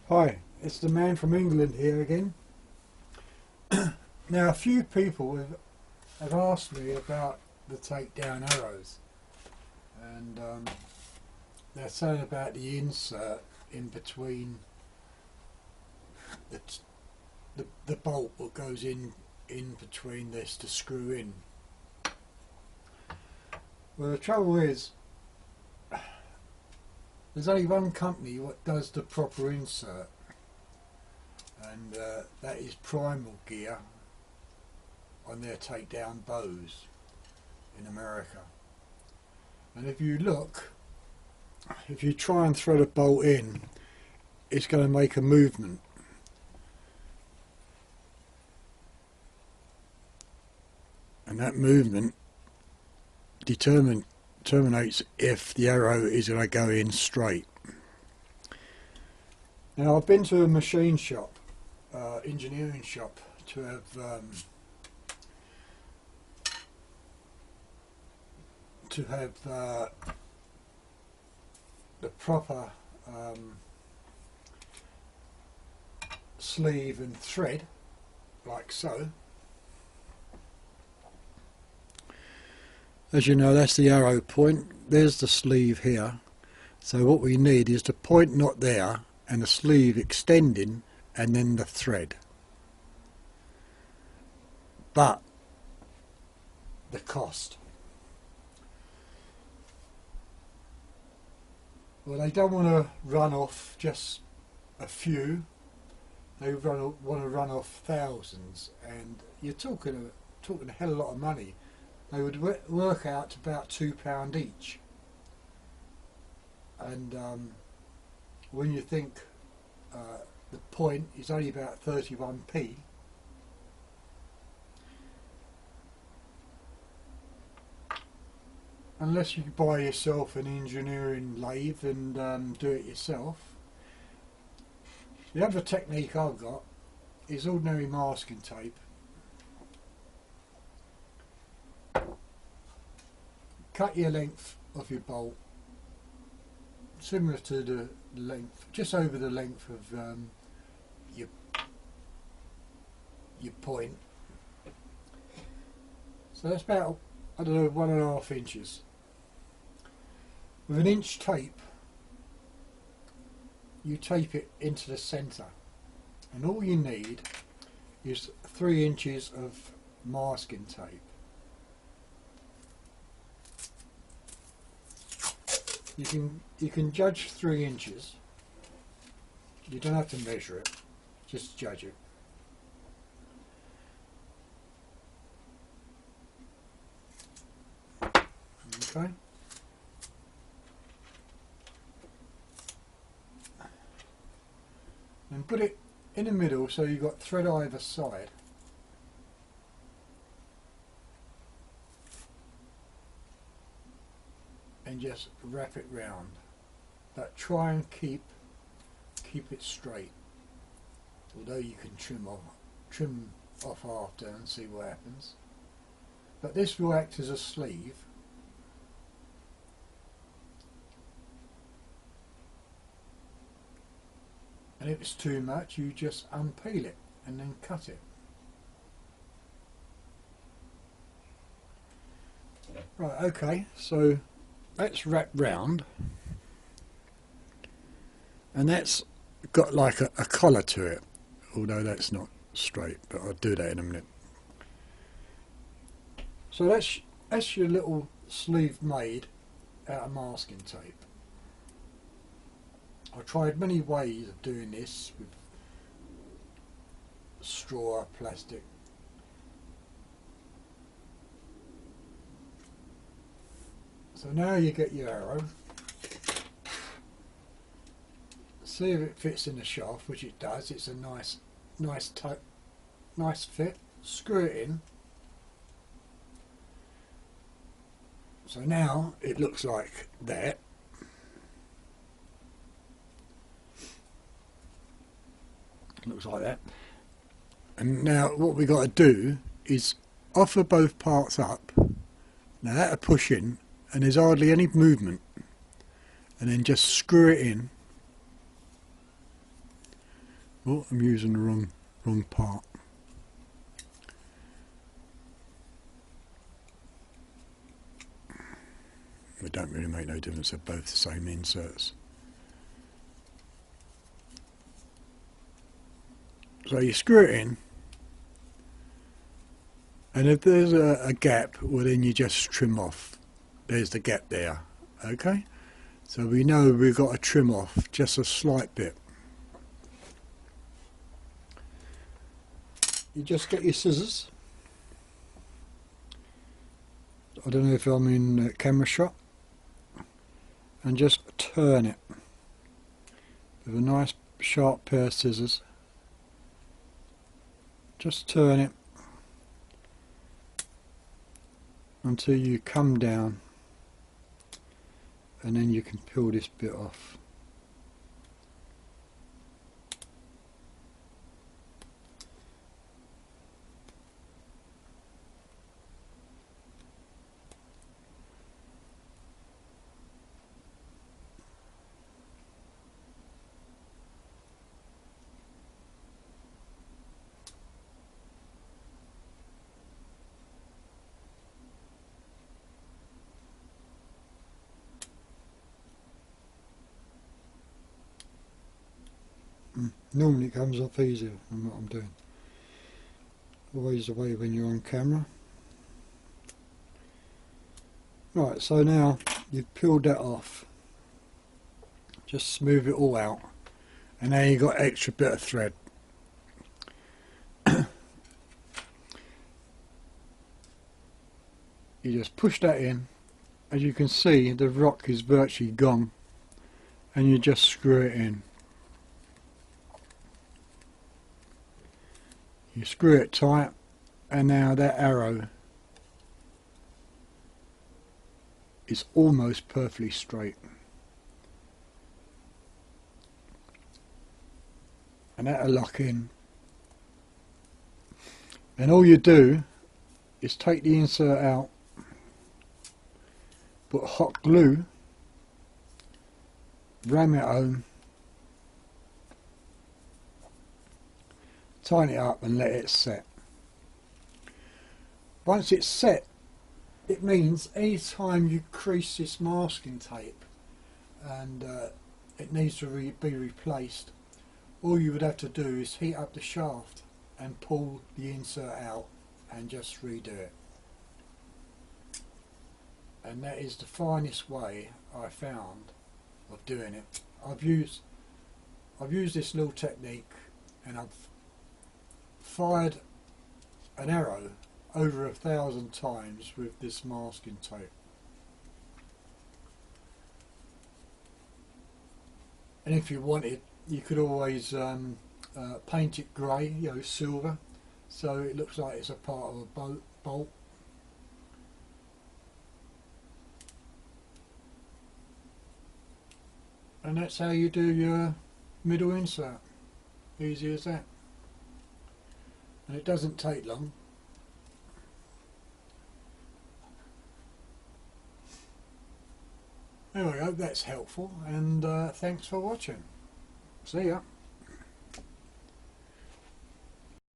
Hi, it's the man from England here again. Now, a few people have asked me about the Takedown Arrows, and they're saying about the insert in between the, the bolt that goes in between this to screw in. Well, the trouble is, there's only one company what does the proper insert, and that is Primal Gear on their takedown bows in America. And if you look, if you try and thread a bolt in, it's going to make a movement. And that movement terminates if the arrow is going to go in straight. Now, I've been to a machine shop, engineering shop, to have the proper sleeve and thread, like so. As you know, that's the arrow point. There's the sleeve here. So what we need is the point not there and the sleeve extending and then the thread. But the cost. Well, they don't want to run off just a few. They want to run off thousands, and you're talking a hell of a lot of money. They would work out to about £2 each. And when you think the point is only about 31p, unless you buy yourself an engineering lathe and do it yourself. The other technique I've got is ordinary masking tape. Cut your length of your bolt similar to the length, just over the length of your point. So that's about, I don't know, 1.5 inches. With an inch tape, you tape it into the centre, and all you need is 3 inches of masking tape. You can judge 3 inches. You don't have to measure it, just judge it. Okay. And put it in the middle so you've got thread either side. And just wrap it round, but try and keep it straight, although you can trim off after and see what happens. But this will act as a sleeve, and if it's too much you just unpeel it and then cut it. Right, okay, so that's wrapped round, and that's got like a collar to it, although that's not straight, but I'll do that in a minute. So that's your little sleeve made out of masking tape. I tried many ways of doing this with straw, plastic. So now you get your arrow, see if it fits in the shaft, which it does. It's a nice fit. Screw it in. So now it looks like that. Looks like that. And now what we got to do is offer both parts up. Now that'll push in, and there's hardly any movement, and then just screw it in Oh, I'm using the wrong part. It don't really make no difference, they're both the same inserts. So you screw it in, and if there's a gap, well then you just trim off. There's the gap there, okay? So we know we've got to trim off just a slight bit. You just get your scissors. I don't know if I'm in camera shot. And just turn it with a nice sharp pair of scissors. Just turn it until you come down, and then you can peel this bit off. Normally it comes off easier than what I'm doing. Always the way when you're on camera. Right, so now you've peeled that off. Just smooth it all out, and now you've got extra bit of thread. You just push that in. As you can see, the rock is virtually gone, and you just screw it in. You screw it tight, and now that arrow is almost perfectly straight. And that'll lock in. And all you do is take the insert out, put hot glue, ram it home, tighten it up and let it set. Once it's set, it means any time you crease this masking tape and it needs to be replaced, all you would have to do is heat up the shaft and pull the insert out and just redo it. And that is the finest way I found of doing it. I've used this little technique, and I've fired an arrow over 1,000 times with this masking tape. And if you wanted, you could always paint it grey, you know, silver, so it looks like it's a part of a bolt. And that's how you do your middle insert. Easy as that. And it doesn't take long. Anyway, I hope that's helpful, and thanks for watching. See ya.